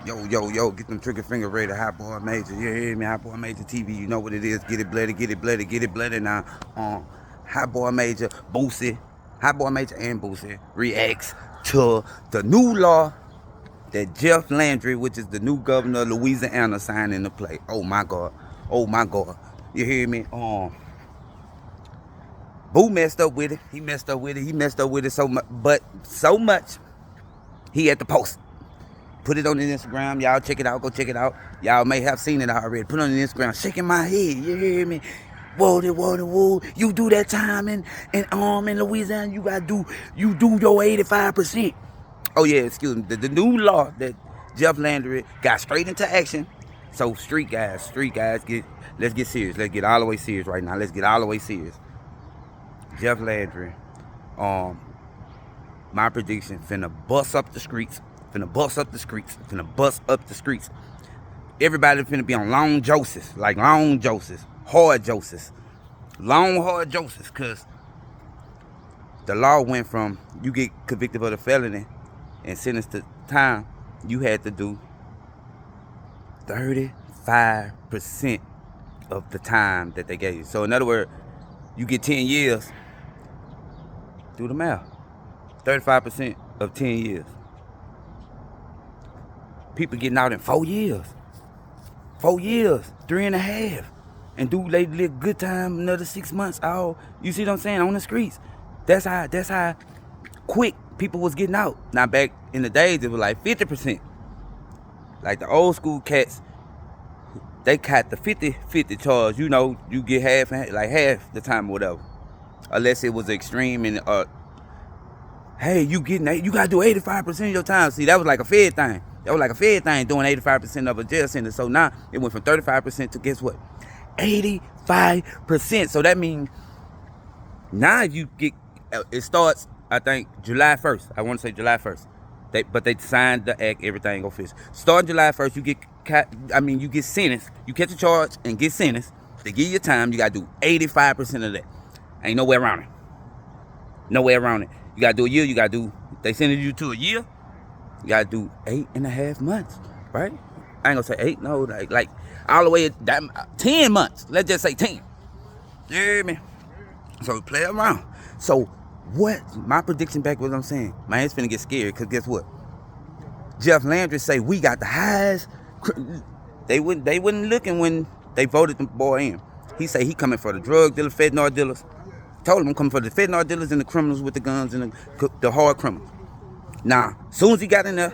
Yo, get them trigger finger ready. HotBoy Major, you hear me? HotBoy Major TV, you know what it is. Get it bloody, get it bloody, get it bloody now. HotBoy Major, Boosie, HotBoy Major and Boosie reacts to the new law that Jeff Landry, which is the new governor of Louisiana, signed into play. Oh my God. You hear me? Boo messed up with it. He messed up with it so much, but so much he had to post. Put it on his Instagram. Y'all check it out. Go check it out. Y'all may have seen it already. Put it on the Instagram. Shaking my head. You hear me? Whoa. You do that time in Louisiana. You do your 85%. Oh yeah, excuse me. The new law that Jeff Landry got straight into action. So street guys, let's get serious. Let's get all the way serious right now. Let's get all the way serious. Jeff Landry, my prediction, finna bust up the streets. Everybody finna be on long joses, hard joses, cause the law went from you get convicted of a felony and sentenced to time, you had to do 35% of the time that they gave you. So in other words, you get 10 years, do the math, 35% of 10 years. People getting out in 4 years, 3.5, and do they live good time another 6 months. All you see what I'm saying on the streets. That's how quick people was getting out. Now back in the days it was like 50%. Like the old school cats, they caught the 50-50 charge. You know, you get half the time or whatever, unless it was extreme and hey, you gotta do 85% of your time. See, that was like a Fed thing. Doing 85% of a jail sentence. So now it went from 35% to guess what? 85%. So that means now you get, it starts, I think, July 1st. I want to say July 1st. But they signed the act, everything official. Starting July 1st, you get sentenced. You catch a charge and get sentenced. They give you time, you gotta do 85% of that. Ain't no way around it. You gotta do a year, they send you to a year. You gotta do 8.5 months, right? I ain't gonna say 8, no, like all the way 10 months. Let's just say 10. You hear me? So play around. So what? My prediction back what I'm saying. Man, it's finna get scary because guess what? Jeff Landry say we got the highest. They wasn't looking when they voted the boy in. He say he coming for the drug dealers, fentanyl dealers. Told him I'm coming for the fentanyl dealers and the criminals with the guns and the hard criminals. Now, soon as he got in there,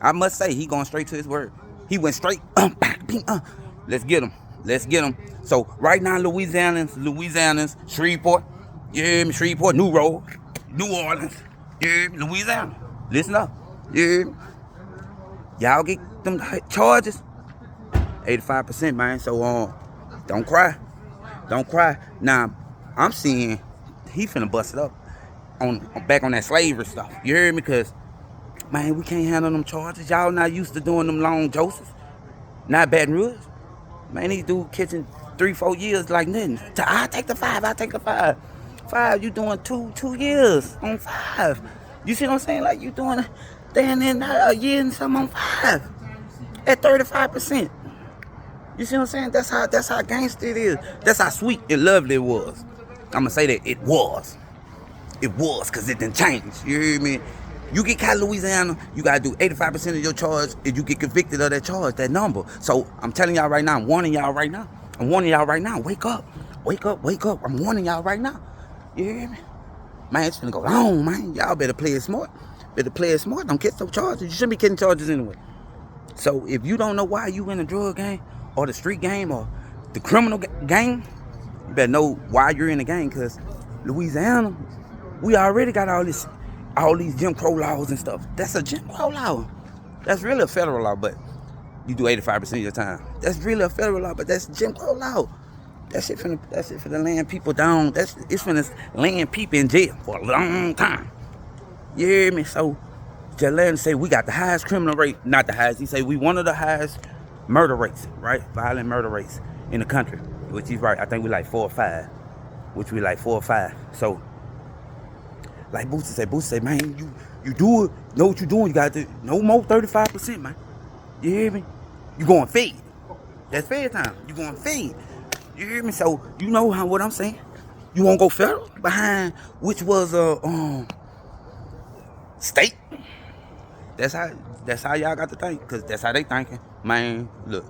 I must say, he going straight to his word. He went straight, let's get him. So, right now, Louisiana's, Shreveport, you hear me, Shreveport, New Road, New Orleans, you hear me, Louisiana. Listen up, you hear me? Y'all get them charges, 85%, man, so, don't cry. Now, I'm seeing he finna bust it up. Back on that slavery stuff. You hear me? Because, man, we can't handle them charges. Y'all not used to doing them long Josephs. Not Baton Rouge. Man, these dudes catching 3-4 years like nothing. I take the 5. 5, you doing two years on 5. You see what I'm saying? Like you doing a year and something on 5. At 35%. You see what I'm saying? That's how gangster it is. That's how sweet and lovely it was. I'm gonna say that it was. It was, because it didn't change. You hear me? You get caught in Louisiana, you got to do 85% of your charge if you get convicted of that charge, that number. So I'm telling y'all right now, I'm warning y'all right now. Wake up. I'm warning y'all right now. You hear me? Man, it's gonna go long, man. Y'all better play it smart. Don't catch no charges. You shouldn't be catching charges anyway. So if you don't know why you in the drug game or the street game or the criminal game, you better know why you're in the game, because Louisiana, we already got all these Jim Crow laws and stuff. That's a Jim Crow law. That's really a federal law, but you do 85% of your time. That's really a federal law, but that's Jim Crow law. That's it finna land people down. It's finna land people in jail for a long time. You hear me? So Jalen say we got the highest criminal rate, not the highest. He say we one of the highest murder rates, right? Violent murder rates in the country, which he's right. I think we like 4 or 5. So, like Boosie say, man, you do it, know what you're doing. You got to no more 35%, man. You hear me? You going fed. That's fed time. You going fed. You hear me? So you know what I'm saying. You won't go federal behind which was a state. That's how y'all got to think, cause that's how they thinking. Man, look,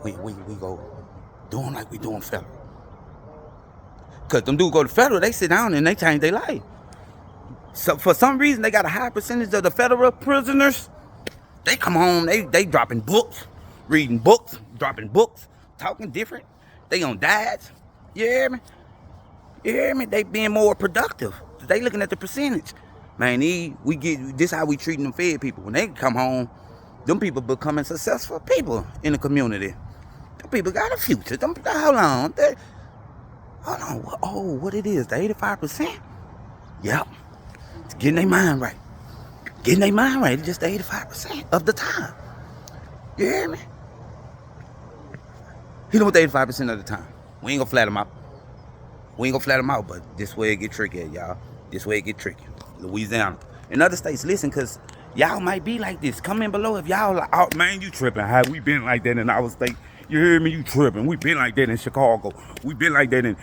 we go doing like we doing federal. Cause them dudes go to federal, they sit down and they change their life. So for some reason they got a high percentage of the federal prisoners. They come home, they dropping books, reading books, dropping books, talking different. They on diets. You hear me? You hear me? They being more productive. They looking at the percentage. Man, this how we treating them fed people. When they come home, them people becoming successful people in the community. Them people got a future. Hold on. Oh, what it is, the 85%? Yep. It's getting their mind right. Getting their mind right. It's just the 85% of the time. You hear me? He doing 85% of the time. We ain't gonna flat them out. But this way it get tricky, y'all. This way it get tricky. Louisiana. And other states, listen, because y'all might be like this. Comment below if y'all like, oh, man, you tripping. How we been like that in our state? You hear me? You tripping. We been like that in Chicago. We been like that in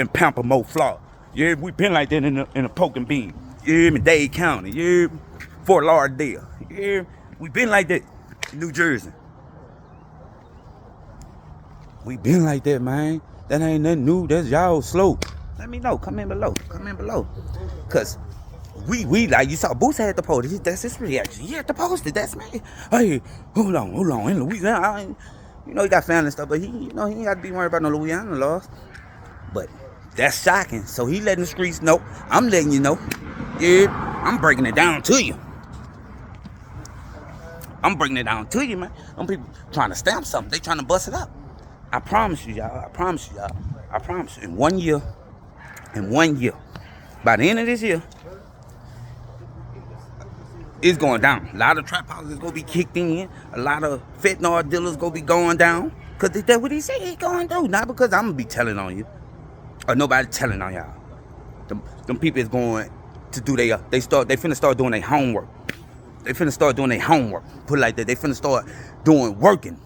Pampamo, Florida. Yeah, we been like that in a Poke and Bean. You hear me? Dade County. You hear me? Fort Lauderdale. You hear me? We been like that in New Jersey. We been like that, man. That ain't nothing new. That's y'all slow. Let me know. Comment below. Cause we like you saw Boosie had to post it. That's his reaction. He had to post it. That's me. Hey, hold on. In Louisiana, you know he got family and stuff, but he ain't got to be worried about no Louisiana laws. But that's shocking. So he letting the streets know. I'm letting you know. Yeah, I'm breaking it down to you. Man. Them people trying to stamp something. They trying to bust it up. I promise you, y'all. In 1 year. By the end of this year, it's going down. A lot of trap houses gonna be kicked in. A lot of fentanyl dealers gonna be going down. Cause that's what he said he's going to do. Not because I'm gonna be telling on you. Or nobody telling on y'all. Them people is going to do they finna start doing their homework. Put it like that. They finna start doing working.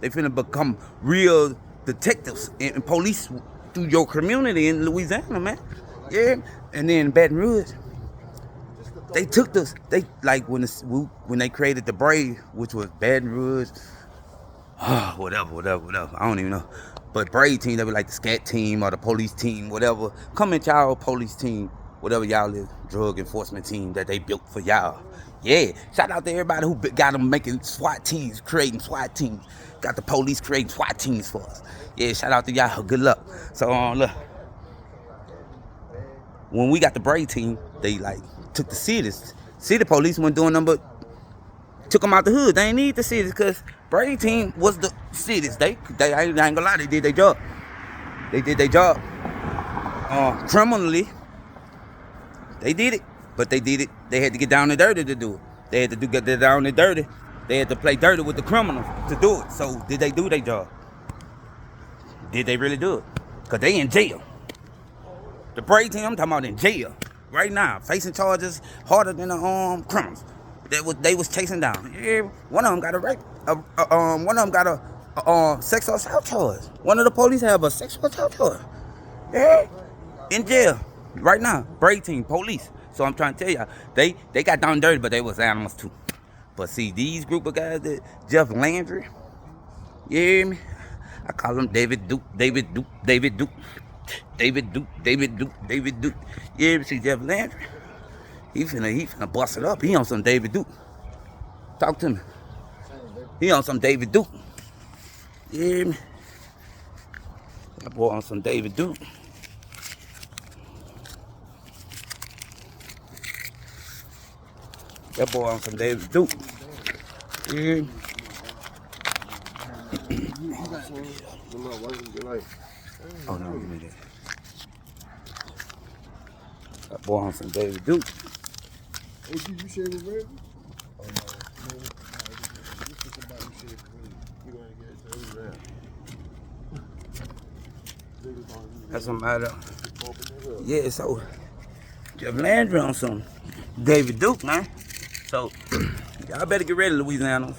They finna become real detectives and police through your community in Louisiana, man. Yeah. And then Baton Rouge, they took this. They like when they created the Brave, which was Baton Rouge. Whatever. I don't even know. But Brave team, they were like the scat team or the police team, whatever. Come at y'all police team, whatever y'all is, drug enforcement team that they built for y'all. Yeah, shout out to everybody who got them making SWAT teams, creating SWAT teams. Got the police creating SWAT teams for us. Yeah, shout out to y'all. Good luck. So look, when we got the Brave team, they like took the cities. City police weren't doing nothing but took them out the hood. They ain't need the cities because Brave team was the cities. They I ain't gonna lie, they did their job. Criminally. They did it, but they did it. They had to get down and dirty to do it. They had to get down and dirty. They had to play dirty with the criminals to do it. So did they do their job? Did they really do it? Because they in jail. The Brave team, I'm talking about in jail right now, facing charges harder than the criminals they was chasing down. Yeah, one of them got a rape. One of them got a sexual assault charge. One of the police have a sexual assault charge. Yeah, in jail right now. Brave team, police. So I'm trying to tell y'all, they got down dirty, but they was animals too. But see, these group of guys that Jeff Landry, you hear me? I call him David Duke. Yeah, see Jeff Landry, he finna bust it up. He on some David Duke. Talk to me. He on some David Duke. You hear me? That boy on some David Duke. That boy on some David Duke. You hear me? Oh no, give me that. That boy on some David Duke. Hey, did you share with Randy? Oh no. That's somebody else. Yeah, so Jeff Landry on some David Duke, man. So Y'all better get ready, Louisianans.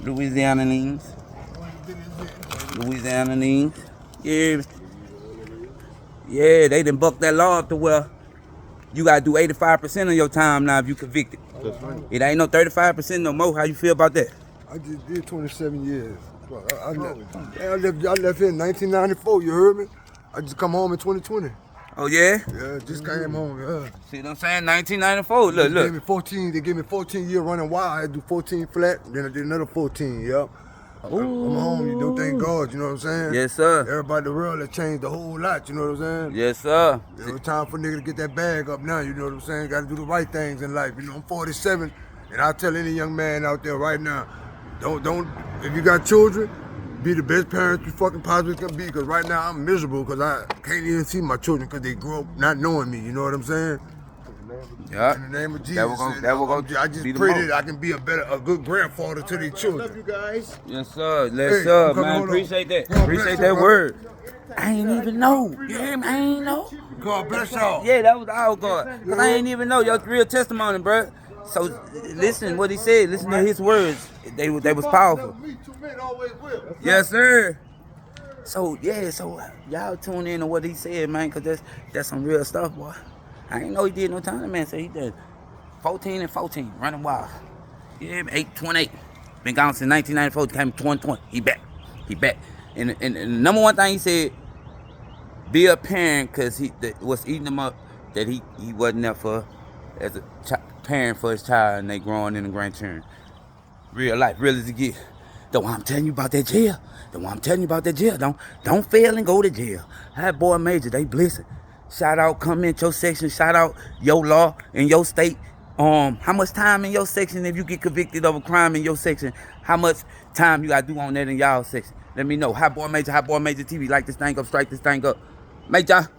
Louisianans. Louisianans. Yeah. Yeah, they done bucked that law up to where you gotta do 85% of your time now if you convicted. That's right. It ain't no 35% no more. How you feel about that? I just did 27 years. I left here in 1994, you heard me? I just come home in 2020. Oh yeah? Yeah, just came home, yeah. See what I'm saying? 1994. Look, They gave me 14 years running wild. I had to do 14 flat, then I did another 14, yep. I'm home, you know, thank God, you know what I'm saying? Yes, sir. Everybody in the world has changed a whole lot, you know what I'm saying? Yes, sir. It's time for nigga to get that bag up now, you know what I'm saying? Gotta do the right things in life. You know, I'm 47, and I tell any young man out there right now, don't, if you got children, be the best parents you fucking possibly can be, because right now I'm miserable because I can't even see my children because they grew up not knowing me, you know what I'm saying? Yeah. In the name of Jesus, I just pray that I can be a good grandfather to their children. Love you guys. Yes, sir. Yes, sir, come man. on, Appreciate that. God Appreciate bless that you, bro. word. I ain't even know. You hear me? I ain't know. God bless y'all. Yeah, that was all God. Because I ain't even know your real testimony, bro. So listen what he said. Listen to his words. They was powerful. Yes, sir. So yeah, so y'all tune in to what he said, man, because that's some real stuff, boy. I ain't know he did no time, man. So he did 14 and 14, running wild. Yeah, 8-28. Been gone since 1994, came 2020. He back. He back. And the number one thing he said, be a parent, because what's eating him up, that he wasn't there for as a parent for his child, and they growing in the grandchildren. Real life, real as it get. Though I'm telling you about that jail. Don't fail and go to jail. HotBoy Major, they blessing. Shout out, comment your section. Shout out your law in your state. How much time in your section if you get convicted of a crime in your section? How much time you gotta do on that in y'all section? Let me know. HotBoy Major TV. Like this thing up, strike this thing up. Major.